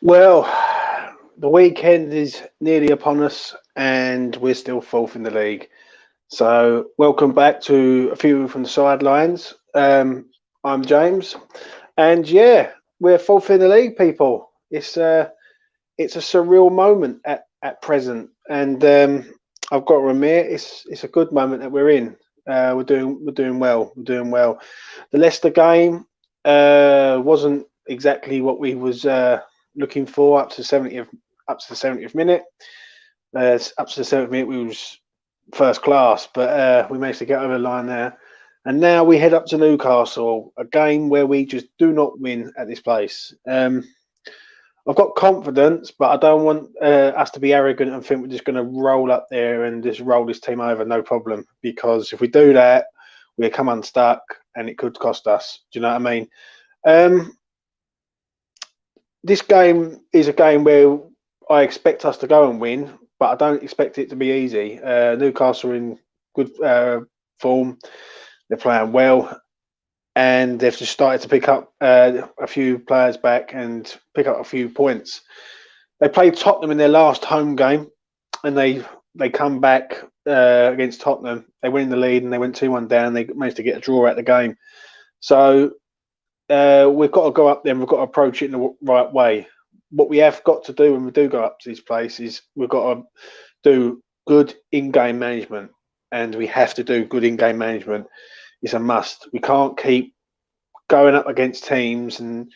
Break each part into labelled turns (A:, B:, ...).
A: Well, the weekend is nearly upon us, and we're still fourth in the league. So, welcome back to a few from the sidelines. I'm James, and yeah, we're fourth in the league, people. It's a surreal moment at present, and I've got to admit, it's a good moment that we're in. We're doing well. We're doing well. The Leicester game wasn't exactly what we was looking for up to the 70th minute. Up to the 70th minute, we was first class, but we managed to get over the line there. And now we head up to Newcastle, a game where we just do not win at this place. I've got confidence, but I don't want us to be arrogant and think we're just going to roll up there and just roll this team over, no problem. Because if we do that, we'll come unstuck and it could cost us. Do you know what I mean? This game is a game where I expect us to go and win, but I don't expect it to be easy. Newcastle are in good form. They're playing well, and they've just started to pick up a few players back and pick up a few points. They played Tottenham in their last home game, and they come back against Tottenham. They win the lead and they went 2-1 down. They managed to get a draw out the game. So we've got to go up there and we've got to approach it in the right way. What we have got to do when we do go up to this place is we've got to do good in-game management, and we have to do good in-game management. It's a must. We can't keep going up against teams and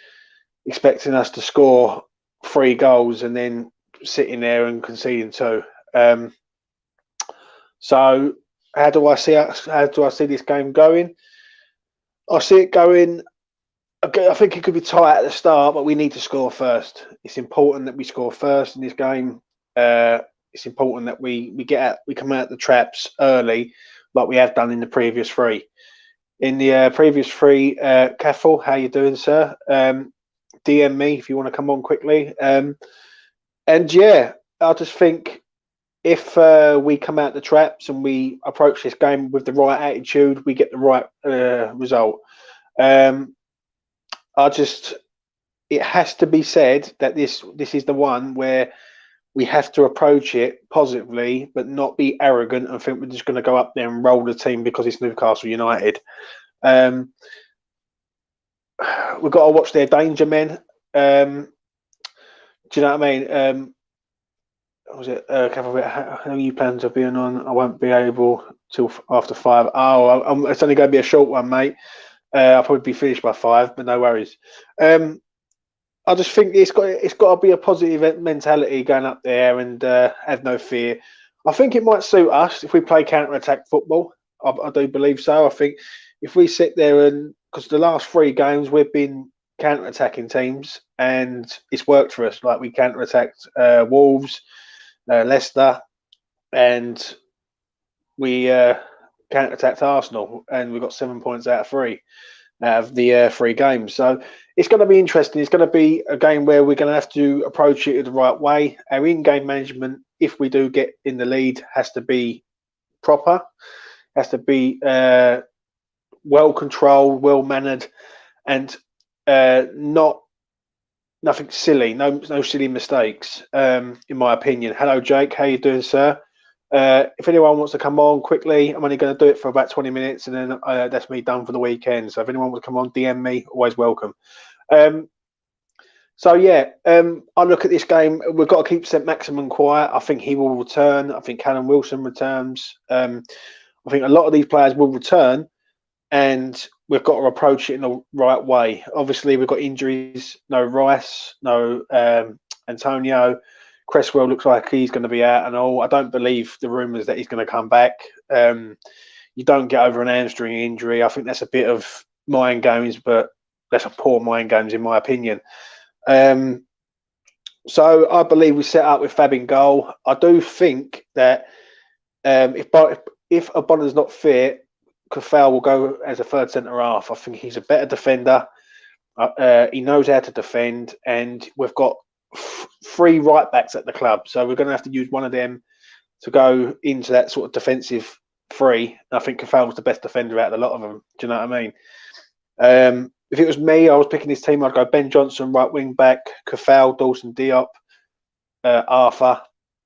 A: expecting us to score 3 goals and then sitting there and conceding 2. So how do I see this game going? I see it going. I think it could be tight at the start, but we need to score first. It's important that we score first in this game. It's important that we come out the traps early, like we have done in the previous 3. In the previous 3, Caffel, how you doing, sir? DM me if you want to come on quickly. And yeah, I just think if we come out the traps and we approach this game with the right attitude, we get the right result. It has to be said that this is the one where we have to approach it positively, but not be arrogant and think we're just going to go up there and roll the team because it's Newcastle United. We've got to watch their danger men. Do you know what I mean? Was it how many you plans are being on? I won't be able till after 5. Oh, it's only going to be a short one, mate. I'll probably be finished by 5, but no worries. I just think it's got to be a positive mentality going up there and have no fear. I think it might suit us if we play counter-attack football. I do believe so. I think if we sit there and because the last 3 games we've been counter-attacking teams and it's worked for us. Like we counter-attacked Wolves, Leicester, and we counter-attacked Arsenal, and we got 7 points out of 3 out of the 3 games. So it's going to be interesting. It's going to be a game where we're going to have to approach it the right way. Our in-game management, if we do get in the lead, has to be proper, has to be well controlled, well mannered, and nothing silly. No silly mistakes. In my opinion. Hello, Jake. How you doing, sir? If anyone wants to come on quickly, I'm only going to do it for about 20 minutes, and then that's me done for the weekend. So if anyone wants to come on, DM me. Always welcome. So yeah, I look at this game. We've got to keep St. Maximin quiet. I think he will return. I think Callum Wilson returns. I think a lot of these players will return, and we've got to approach it in the right way. Obviously, we've got injuries. No Rice, no Antonio. Cresswell looks like he's going to be out and all. I don't believe the rumours that he's going to come back. You don't get over an hamstring injury. I think that's a bit of mind games, but that's a poor mind games in my opinion. So I believe we set up with Fab in goal. I do think that if Obonna's not fit, Kafal will go as a third centre half. I think he's a better defender. He knows how to defend, and we've got 3 right backs at the club, so we're going to have to use one of them to go into that sort of defensive 3. I think Kafal's the best defender out of a lot of them. Do you know what I mean? if it was me, I was picking this team. I'd go Ben Johnson, right wing back, Kafal, Dawson, Diop, Arthur,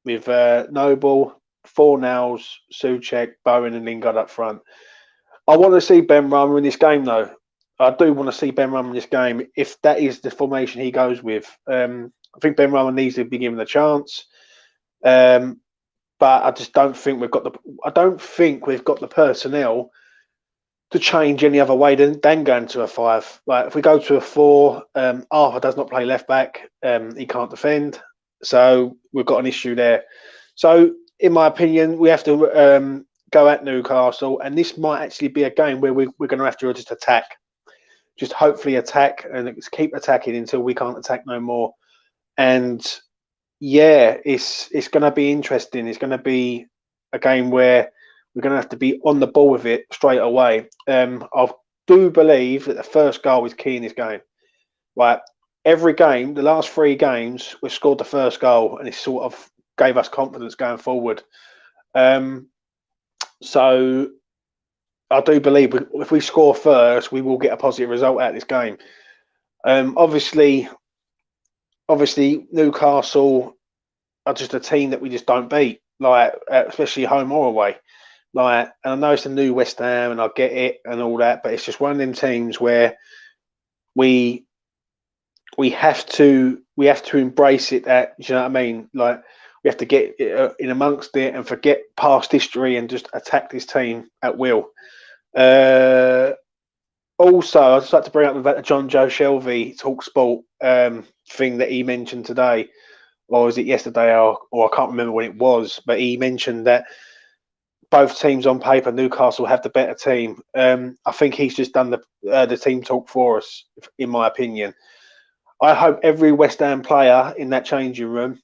A: with Noble, Fornals, Souček, Bowen, and Lingard up front. I want to see Ben Rama in this game, though. I do want to see Ben Rama in this game. If that is the formation he goes with, I think Ben Rama needs to be given a chance. But I just don't think we've got the. I don't think we've got the personnel to change any other way than going to a 5. Like if we go to a 4, Arthur does not play left back. He can't defend, so we've got an issue there. So, in my opinion, we have to go at Newcastle, and this might actually be a game where we're going to have to just attack, just hopefully attack and keep attacking until we can't attack no more. And yeah, it's going to be interesting. It's going to be a game where we're going to have to be on the ball with it straight away. I do believe that the first goal is key in this game. Like every game, the last 3 games, we've scored the first goal, and it sort of gave us confidence going forward. So I do believe if we score first, we will get a positive result out of this game. Obviously, Newcastle are just a team that we just don't beat, like especially home or away. Like, and I know it's a new West Ham, and I get it and all that, but it's just one of them teams where we have to embrace it. That, do you know what I mean? Like, we have to get in amongst it and forget past history and just attack this team at will. Also, I'd just like to bring up about the John Joe Shelby Talk Sport thing that he mentioned today, or was it yesterday, or I can't remember when it was, but he mentioned that both teams on paper, Newcastle have the better team. I think he's just done the team talk for us, in my opinion. I hope every West Ham player in that changing room,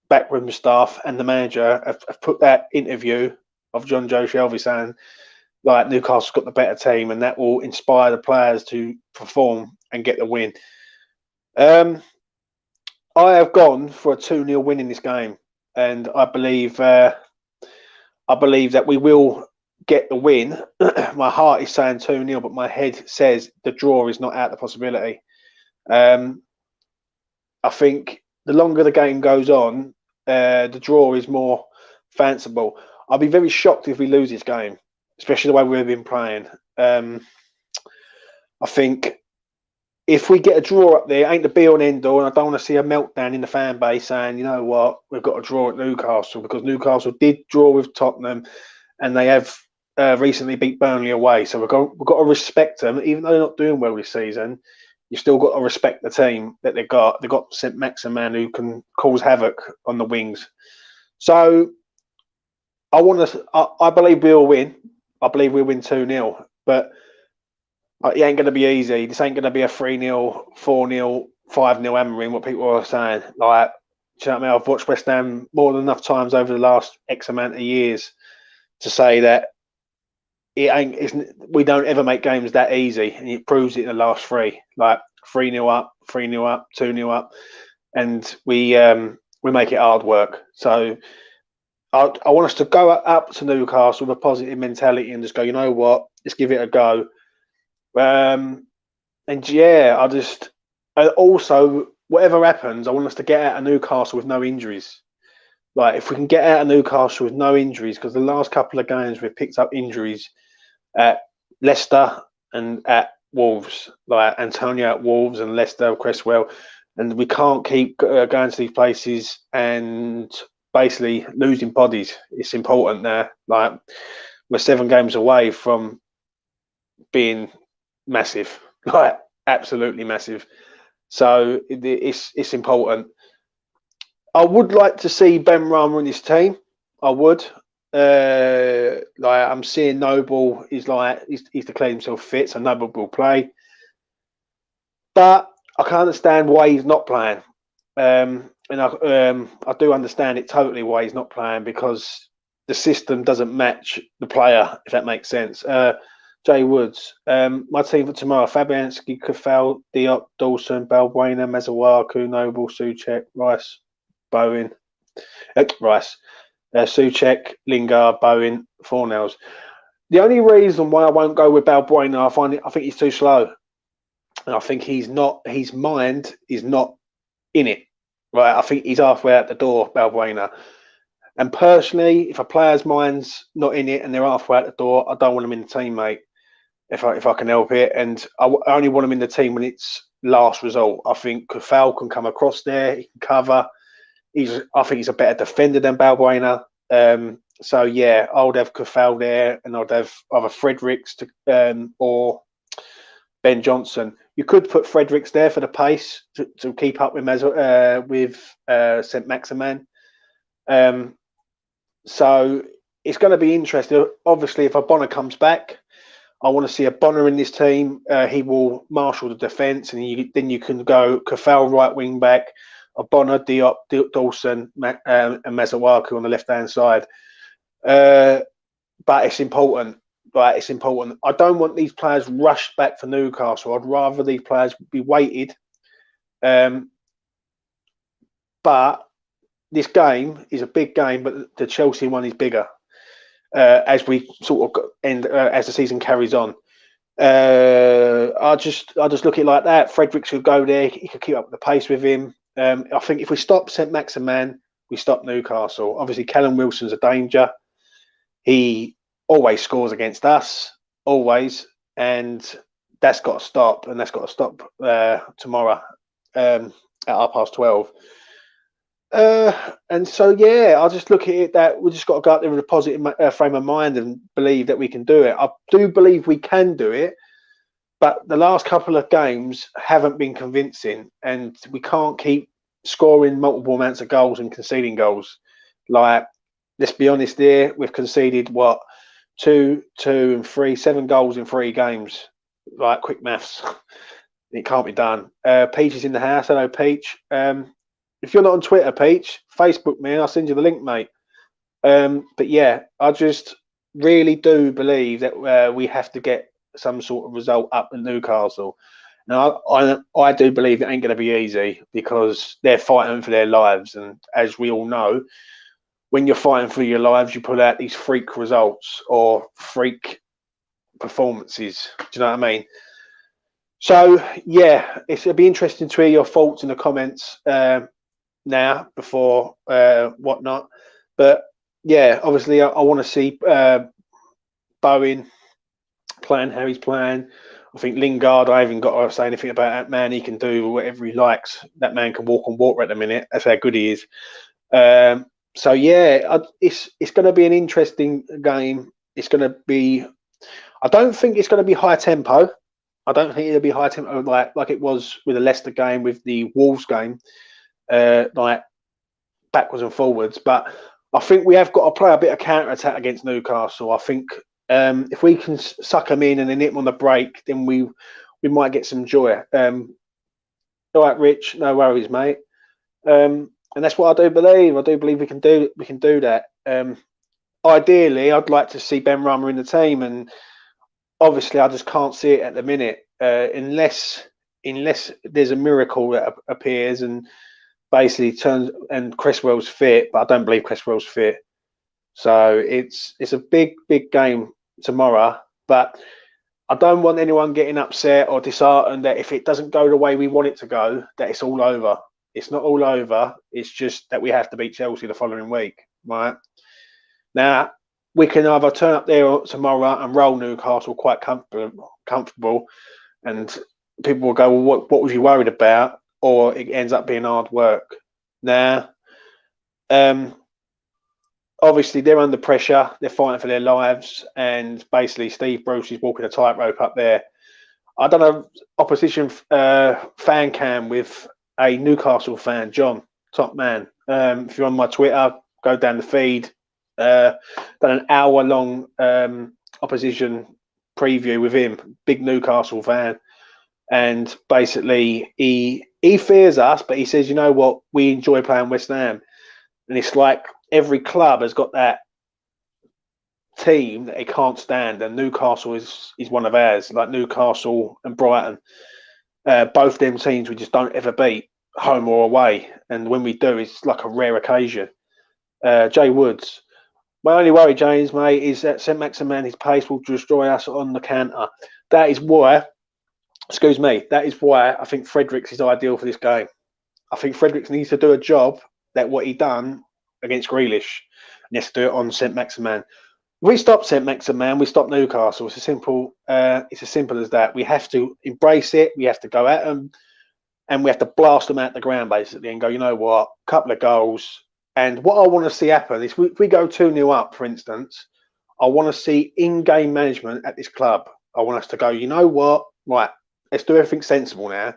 A: backroom staff, and the manager have put that interview of John Joe Shelby saying, like, Newcastle's got the better team, and that will inspire the players to perform and get the win. I have gone for a 2-0 win in this game, and I believe that we will get the win. My heart is saying 2-0, but my head says the draw is not out of the possibility. I think the longer the game goes on, the draw is more fanciful. I'll be very shocked if we lose this game, especially the way we've been playing. I think if we get a draw up there, it ain't the be all and end all, and I don't want to see a meltdown in the fan base saying, you know what, we've got a draw at Newcastle, because Newcastle did draw with Tottenham, and they have recently beat Burnley away. So we've got to respect them, even though they're not doing well this season. You've still got to respect the team that they've got. They've got St. Maximan, who can cause havoc on the wings. So I believe we'll win. I believe we'll win 2-0. But it ain't going to be easy. This ain't going to be a 3-0, 4-0, 5-0 hammering, what people are saying. Like, do you know what I mean? I've watched West Ham more than enough times over the last X amount of years to say that we don't ever make games that easy, and it proves it in the last 3. Like 3-0 up, 3-0 up, 2-0 up, and we make it hard work. So I want us to go up to Newcastle with a positive mentality and just go, you know what, let's give it a go. And yeah, also, whatever happens, I want us to get out of Newcastle with no injuries. Like, if we can get out of Newcastle with no injuries, because the last couple of games we've picked up injuries at Leicester and at Wolves, like Antonio at Wolves and Leicester, Cresswell, and we can't keep going to these places and basically losing bodies. It's important now. Like, we're 7 games away from being massive, like absolutely massive. So it's important. I would like to see Ben Rama in his team. I would. Like, I'm seeing Noble is like he's declared himself fit, so Noble will play. But I can understand why he's not playing. And I do understand it totally why he's not playing, because the system doesn't match the player, if that makes sense. Jay Woods, my team for tomorrow: Fabianski, Kafal, Diop, Dawson, Balbuena, Mazawaku, Noble, Souček, Rice, Bowen, Souček, Lingard, Bowen, Fornals. The only reason why I won't go with Balbuena, I think he's too slow. and I think his mind is not in it. Right, I think he's halfway out the door, Balbuena. And personally, if a player's mind's not in it and they're halfway out the door, I don't want them in the team, mate. If I can help it, and I only want them in the team when it's last result. I think Kufal can come across there, he can cover. I think he's a better defender than Balbuena. So yeah, I would have Kufal there, and I'd have either Fredericks or Ben Johnson. You could put Fredericks there for the pace to keep up with St. Maximin. So it's going to be interesting. Obviously, if Bonner comes back, I want to see a Bonner in this team. He will marshal the defence, and then you can go Kafal right wing back, a Bonner, Diop, Dawson, and Mazawaku on the left hand side. But it's important. Right, it's important. I don't want these players rushed back for Newcastle. I'd rather these players be weighted. But this game is a big game, but the Chelsea one is bigger. As we sort of end as the season carries on, I just look at it like that. Fredericks could go there; he could keep up the pace with him. I think if we stop St. Maximin, we stop Newcastle. Obviously, Callum Wilson's a danger. He always scores against us, always, and that's got to stop. And that's got to stop tomorrow at 12:30. And so, yeah, I just look at it that we just got to go out there with a positive frame of mind and believe that we can do it. I do believe we can do it, but the last couple of games haven't been convincing, and we can't keep scoring multiple amounts of goals and conceding goals. Like, let's be honest here, we've conceded, 2, 2 and 3, 7 goals in 3 games. Like, quick maths. It can't be done. Peach is in the house. Hello, Peach. If you're not on Twitter, Peach, Facebook me and I'll send you the link, mate. But yeah, I just really do believe that we have to get some sort of result up in Newcastle. Now, I do believe it ain't going to be easy because they're fighting for their lives. And as we all know, when you're fighting for your lives, you pull out these freak results or freak performances. Do you know what I mean? So, yeah, it'll be interesting to hear your thoughts in the comments now before whatnot. But, yeah, obviously I want to see Bowen playing how he's playing. I think Lingard, I haven't got to say anything about that man. He can do whatever he likes. That man can walk on water at the minute. That's how good he is. So yeah, it's going to be an interesting game. It's going to be. I don't think it's going to be high tempo. I don't think it'll be high tempo like it was with the Leicester game, with the Wolves game, like backwards and forwards. But I think we have got to play a bit of counter attack against Newcastle. I think if we can suck them in and then hit them on the break, then we might get some joy. All right, Rich, no worries, mate. And that's what I do believe. I do believe we can do that. Ideally, I'd like to see Ben Rama in the team, and obviously, I just can't see it at the minute unless there's a miracle that appears and basically turns and Cresswell's fit. But I don't believe Cresswell's fit. So it's a big game tomorrow. But I don't want anyone getting upset or disheartened that if it doesn't go the way we want it to go, that it's all over. It's not all over. It's just that we have to beat Chelsea the following week, right? Now, we can either turn up there tomorrow and roll Newcastle quite comfortable, and people will go, well, what was you worried about? Or it ends up being hard work. Now, obviously, they're under pressure. They're fighting for their lives, and basically, Steve Bruce is walking a tightrope up there. I done an opposition fan cam with a Newcastle fan, John, top man. If you're on my Twitter, go down the feed. Done an hour-long opposition preview with him, big Newcastle fan, and basically he fears us, but he says, you know what, we enjoy playing West Ham, and it's like every club has got that team that they can't stand, and Newcastle is one of ours, like Newcastle and Brighton. Both them teams we just don't ever beat, home or away, and when we do, it's like a rare occasion. Jay Woods. My only worry, James, mate, is that St. Maximin, his pace will destroy us on the counter. That is why excuse me, that is why I think Fredericks is ideal for this game. I think Fredericks needs to do a job that what he done against Grealish, and he has to do it on St Maximin. We stop St Maximin, we stop Newcastle. It's as simple as that. We have to embrace it. We have to go at them, and we have to blast them out the ground basically, and go. You know what? Couple of goals. And what I want to see happen is, if we go 2-0 up, for instance, I want to see in-game management at this club. I want us to go. You know what? Right, let's do everything sensible now.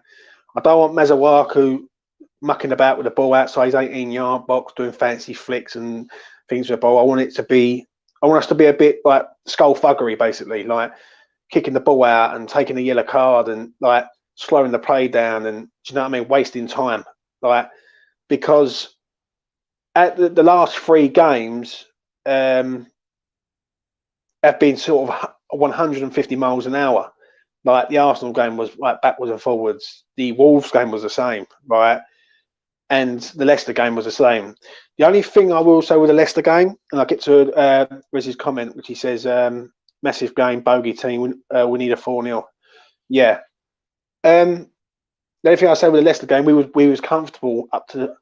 A: I don't want Mazawaku mucking about with the ball outside his 18-yard box, doing fancy flicks and things with the ball. I want us to be a bit like skullfuggery, basically, like kicking the ball out and taking a yellow card and like slowing the play down and, do you know what I mean, wasting time. Like, because at the last 3 games have been sort of 150 miles an hour. Like the Arsenal game was like backwards and forwards. The Wolves game was the same, right? And the Leicester game was the same. The only thing I will say with the Leicester game, and I'll get to Riz's comment, which he says, massive game, bogey team, we need a 4-0. Yeah. The only thing I say with the Leicester game, we was comfortable up to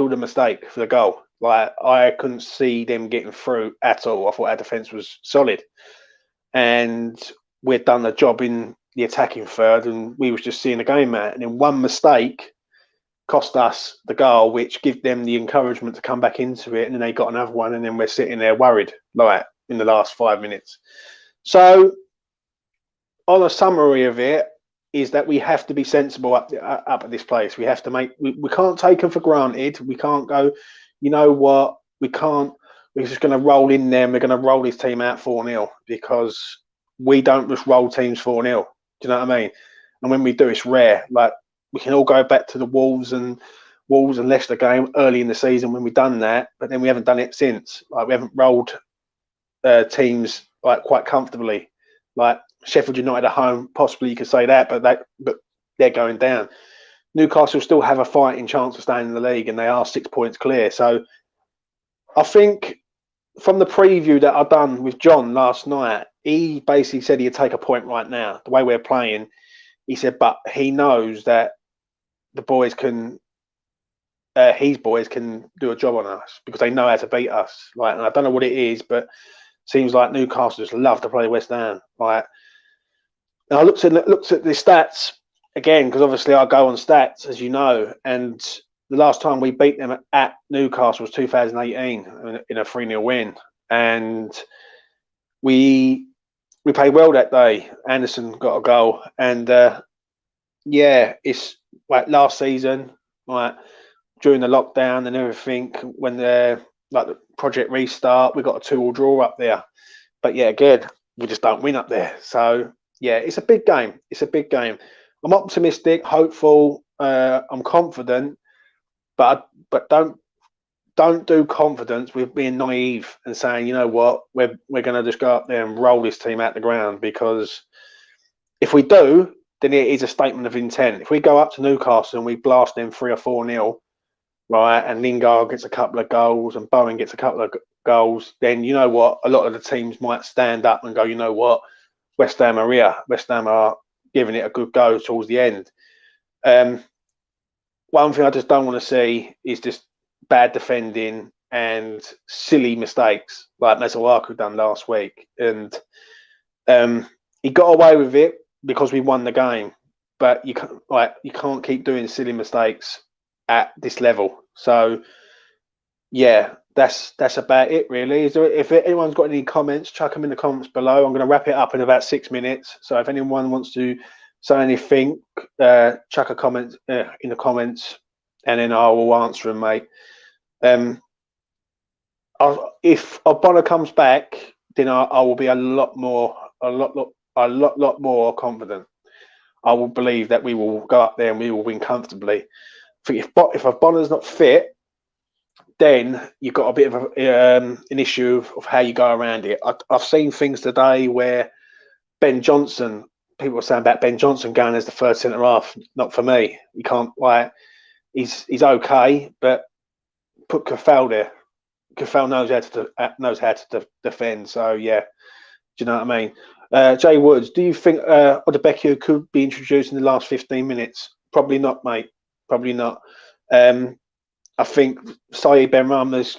A: the mistake for the goal. Like, I couldn't see them getting through at all. I thought our defence was solid. And we'd done the job in the attacking third, and we was just seeing the game out. And then one mistake cost us the goal, which gave them the encouragement to come back into it, and then they got another one, and then we're sitting there worried, like, in the last 5 minutes. So, on a summary of it, is that we have to be sensible up at this place. We have to we can't take them for granted. We can't go, you know what, we're just going to roll in there and we're going to roll this team out 4-0, because we don't just roll teams 4-0. Do you know what I mean? And when we do, it's rare. Like, we can all go back to the Wolves and Leicester game early in the season when we've done that, but then we haven't done it since. Like, we haven't rolled teams like quite comfortably. Like Sheffield United at home, possibly you could say that, but they're going down. Newcastle still have a fighting chance of staying in the league, and they are 6 points clear. So I think from the preview that I've done with John last night, he basically said he'd take a point right now. The way we're playing, he said, but he knows that the boys can, his boys can do a job on us because they know how to beat us. Like, and I don't know what it is, but seems like Newcastle just love to play West Ham. Like, and I looked at the stats again, because obviously I go on stats, as you know, and the last time we beat them at Newcastle was 2018 in a 3-0 win, and we played well that day. Anderson got a goal, and yeah, it's like last season, like during the lockdown and everything, when the Project Restart, we got a 2-2 draw up there. But yeah, again, we just don't win up there. So yeah, it's a big game. It's a big game. I'm optimistic, hopeful, I'm confident, but don't do confidence with being naive and saying, you know what, we're going to just go up there and roll this team out the ground, because if we do, then it is a statement of intent. If we go up to Newcastle and we blast them 3 or 4-0, right, and Lingard gets a couple of goals and Bowen gets a couple of goals, then you know what, a lot of the teams might stand up and go, you know what, West Ham are here. West Ham are giving it a good go towards the end. One thing I just don't want to see is just bad defending and silly mistakes like Mazawaku done last week. And he got away with it because we won the game, but you can't keep doing silly mistakes at this level. So yeah, that's about it really. If anyone's got any comments, chuck them in the comments below. I'm going to wrap it up in about 6 minutes. So if anyone wants to say anything, chuck a comment in the comments, and then I will answer them, mate. If Ogbonna comes back, then I will be a lot more confident. I will believe that we will go up there and we will win comfortably. If Ogbonna's not fit, then you've got a bit of an issue of how you go around it. I've seen things today where Ben Johnson, people are saying about Ben Johnson going as the third centre half. Not for me. You can't, like, he's okay, but put Kafal there. Kafal knows how to defend. So yeah, do you know what I mean? Jay Woods, do you think Odebekio could be introduced in the last 15 minutes? Probably not, mate. Probably not. I think Saeed Benrahma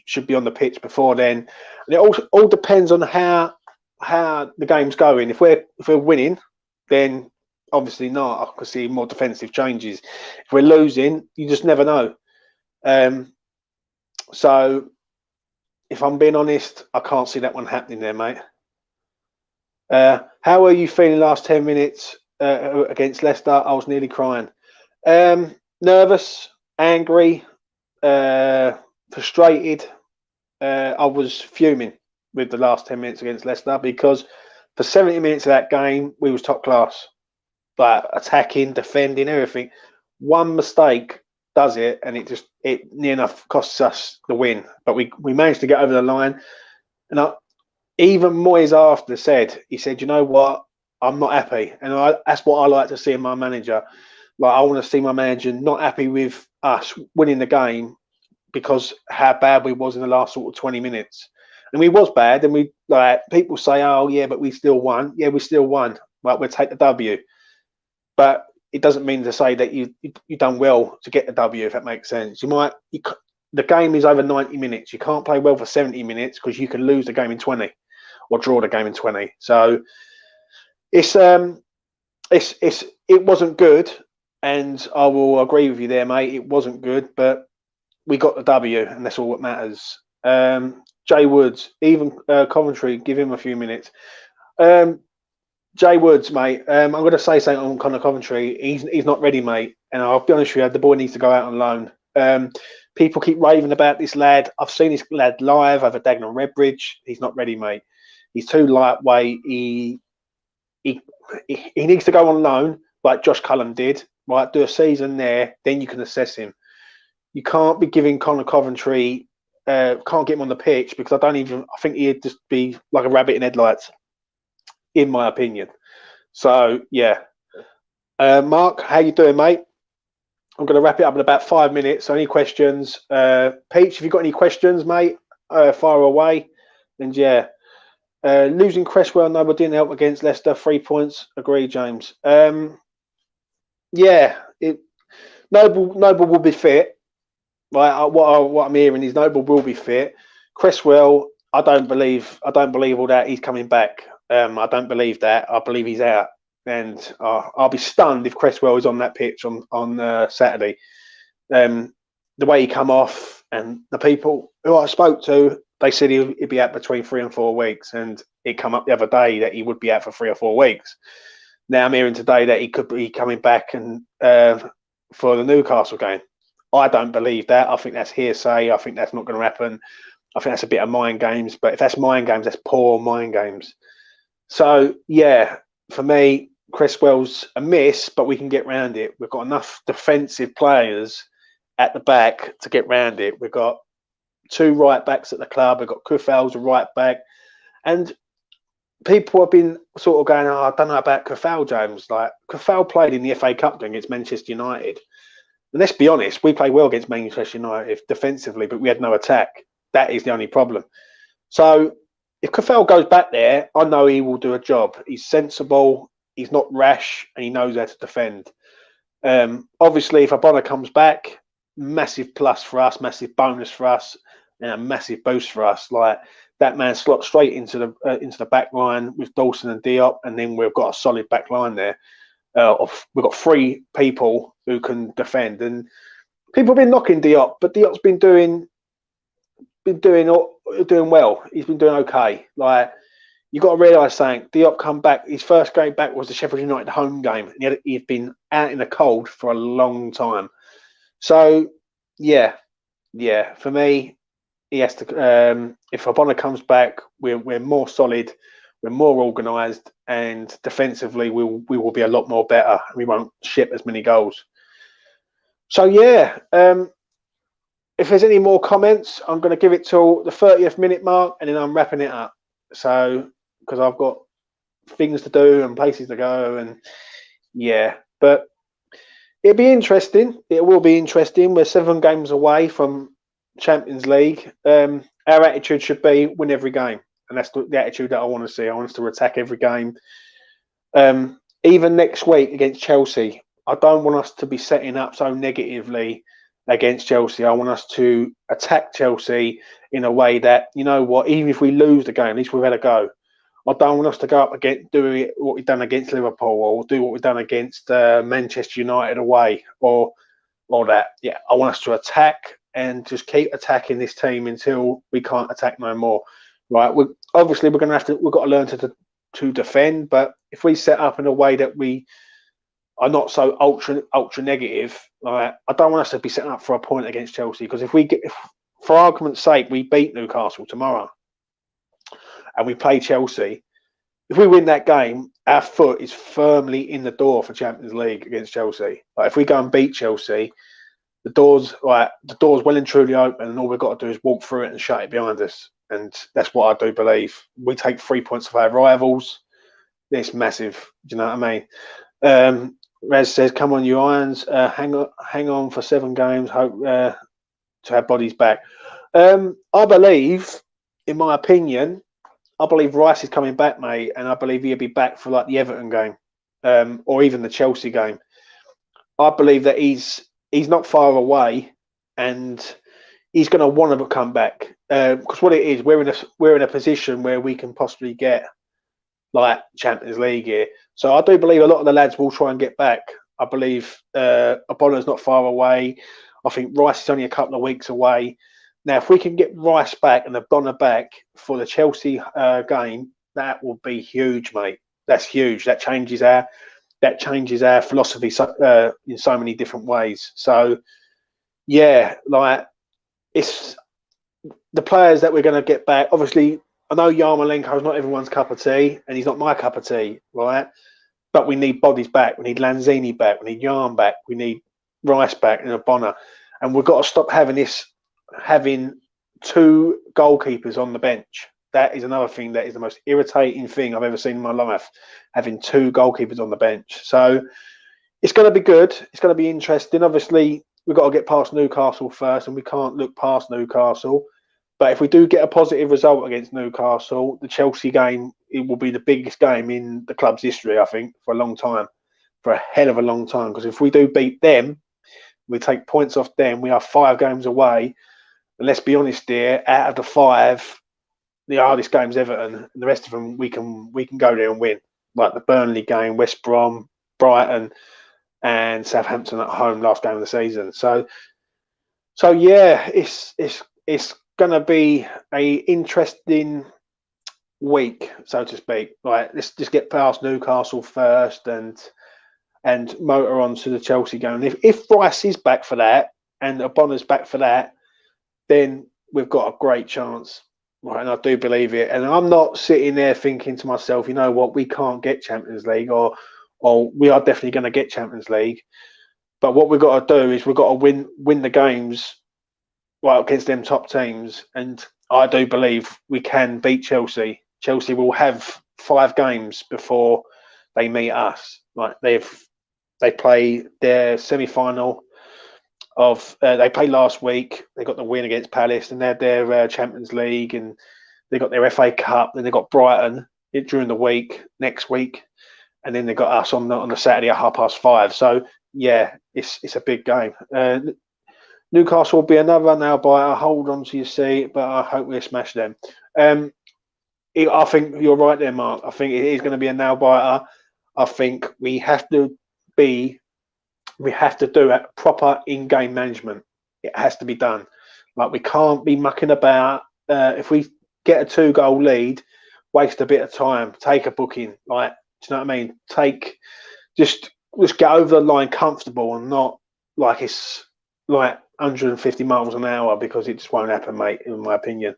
A: should be on the pitch before then. And it all depends on how the game's going. If we're winning, then obviously not. I could see more defensive changes. If we're losing, you just never know. So if I'm being honest, I can't see that one happening there, mate. How are you feeling last 10 minutes against Leicester? I was nearly crying. Nervous, angry, frustrated. I was fuming with the last 10 minutes against Leicester because for 70 minutes of that game, we was top class. Like attacking, defending, everything. One mistake does it, and it near enough costs us the win. But we managed to get over the line. And even Moyes after he said, you know what, I'm not happy. And that's what I like to see in my manager. Like I want to see my manager not happy with us winning the game because how bad we was in the last sort of 20 minutes. And we was bad, and we like people say, oh yeah, but we still won. Yeah, we still won. Like we'll take the W. But it doesn't mean to say that you done well to get the W, if that makes sense. The game is over 90 minutes. You can't play well for 70 minutes because you can lose the game in 20 or draw the game in 20. So it wasn't good, and I will agree with you there, mate. It wasn't good, but we got the W, and that's all that matters. Jay Woods, even Coventry, give him a few minutes. Jay Woods, mate. I'm going to say something on Connor Coventry. He's not ready, mate. And I'll be honest with you, the boy needs to go out on loan. People keep raving about this lad. I've seen this lad live over Dagenham Redbridge. He's not ready, mate. He's too lightweight. He needs to go on loan like Josh Cullen did. Right, do a season there, then you can assess him. You can't be giving Connor Coventry. Can't get him on the pitch because I think he'd just be like a rabbit in headlights, in my opinion. So yeah, Mark, how you doing, mate? I'm going to wrap it up in about 5 minutes. So any questions? Peach, if you've got any questions, mate, fire away. And yeah, losing Cresswell, no, but didn't help against Leicester. 3 points. Agree, James. Yeah, Noble will be fit. Right, what I'm hearing is Noble will be fit. Cresswell, I don't believe all that he's coming back. I don't believe that. I believe he's out. And I'll be stunned if Cresswell is on that pitch on Saturday. The way he come off, and the people who I spoke to, they said he'd be out between 3 and 4 weeks, and it come up the other day that he would be out for 3 or 4 weeks. Now I'm hearing today that he could be coming back and for the Newcastle game. I don't believe that. I think that's hearsay. I think that's not going to happen. I think that's a bit of mind games. But if that's mind games, that's poor mind games. So yeah, for me, Cresswell's a miss, but we can get round it. We've got enough defensive players at the back to get round it. We've got 2 right backs at the club. We've got Kufal's a right back. And people have been sort of going, oh, I don't know about Kufal, James. Like, Kufal played in the FA Cup game against Manchester United. And let's be honest, we played well against Manchester United defensively, but we had no attack. That is the only problem. So if Kufal goes back there, I know he will do a job. He's sensible. He's not rash, and he knows how to defend. Obviously, if Abona comes back, massive plus for us, massive bonus for us, and a massive boost for us. Like that man slots straight into the back line with Dawson and Diop, and then we've got a solid back line there. We've got 3 people who can defend, and people have been knocking Diop, but Diop's been doing well. He's been doing okay. Like, you got to realise something. Diop come back. His first game back was the Sheffield United home game, and he'd been out in the cold for a long time. So yeah. For me, he has to. If Abona comes back, we're more solid, we're more organised, and defensively we will be a lot more better. We won't ship as many goals. So yeah. If there's any more comments, I'm going to give it till the 30th minute mark, and then I'm wrapping it up. So, because I've got things to do and places to go, and yeah, but it'll be interesting. It will be interesting. We're 7 games away from Champions League. Our attitude should be win every game, and and that's the attitude that I want to see. I want us to attack every game. Even next week against Chelsea, I don't want us to be setting up so negatively against Chelsea. I want us to attack Chelsea in a way that, you know what, even if we lose the game, at least we've had a go. I don't want us to go up against doing what we've done against Liverpool, or do what we've done against Manchester United away, or that. Yeah, I want us to attack and just keep attacking this team until we can't attack no more. Right? We're going to have to. We've got to learn to defend, but if we set up in a way that we are not so ultra negative, like, I don't want us to be setting up for a point against Chelsea, because if for argument's sake, we beat Newcastle tomorrow and we play Chelsea, if we win that game, our foot is firmly in the door for Champions League against Chelsea. Like, if we go and beat Chelsea, the door's well and truly open, and all we've got to do is walk through it and shut it behind us. And that's what I do believe. We take 3 points off our rivals. It's massive. Do you know what I mean? Raz says, "Come on, you Irons. Hang on for 7 games. Hope to have bodies back." I believe, in my opinion, I believe Rice is coming back, mate, and I believe he'll be back for like the Everton game, or even the Chelsea game. I believe that he's not far away, and he's going to want to come back, because what it is, we're in a position where we can possibly get like Champions League here. So I do believe a lot of the lads will try and get back. I believe Abonna's not far away. I think Rice is only a couple of weeks away. Now, if we can get Rice back and Abonna back for the Chelsea game, that will be huge, mate. That's huge. That changes our philosophy in so many different ways. So, yeah, like, it's the players that we're going to get back. Obviously, I know Yarmolenko is not everyone's cup of tea, and he's not my cup of tea, right? But we need bodies back. We need Lanzini back. We need Yarn back. We need Rice back and Abonna. And we've got to stop having 2 goalkeepers on the bench. That is another thing that is the most irritating thing I've ever seen in my life, having 2 goalkeepers on the bench. So it's going to be good. It's going to be interesting. Obviously, we've got to get past Newcastle first, and we can't look past Newcastle. But if we do get a positive result against Newcastle, the Chelsea game, it will be the biggest game in the club's history, I think, for a long time, for a hell of a long time. Because if we do beat them, we take points off them, we are 5 games away. And let's be honest here, out of the 5, the hardest game's Everton, and the rest of them we can go there and win. Like the Burnley game, West Brom, Brighton, and Southampton at home, last game of the season. So yeah, it's gonna be a interesting week, so to speak. Right, let's just get past Newcastle first and motor on to the Chelsea game. And if Rice is back for that and Abonna's back for that, then we've got a great chance. Right, and I do believe it. And I'm not sitting there thinking to myself, you know what, we can't get Champions League, or we are definitely going to get Champions League. But what we've got to do is we've got to win the games, well, against them top teams. And I do believe we can beat Chelsea. Chelsea will have 5 games before they meet us. Like they play their semi-final of they played last week. They got the win against Palace, and they had their Champions League, and they got their FA Cup. Then they got Brighton during the week next week, and then they got us on the Saturday at 5:30. So yeah, it's a big game. Newcastle will be another nail biter. Hold on to your seat, but I hope we smash them. I think you're right there, Mark. I think it is going to be a nail biter. I think we have to do a proper in-game management. It has to be done. Like, we can't be mucking about. If we get a 2-goal lead, waste a bit of time, take a booking. Like, do you know what I mean? Just get over the line comfortable, and not like it's like 150 miles an hour, because it just won't happen, mate, in my opinion.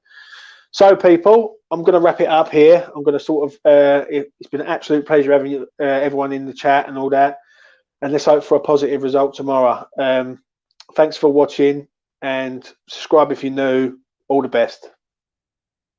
A: So, people, I'm going to wrap it up here. I'm going to sort of, it's been an absolute pleasure having everyone in the chat and all that. And let's hope for a positive result tomorrow. Thanks for watching, and subscribe if you're new. All the best.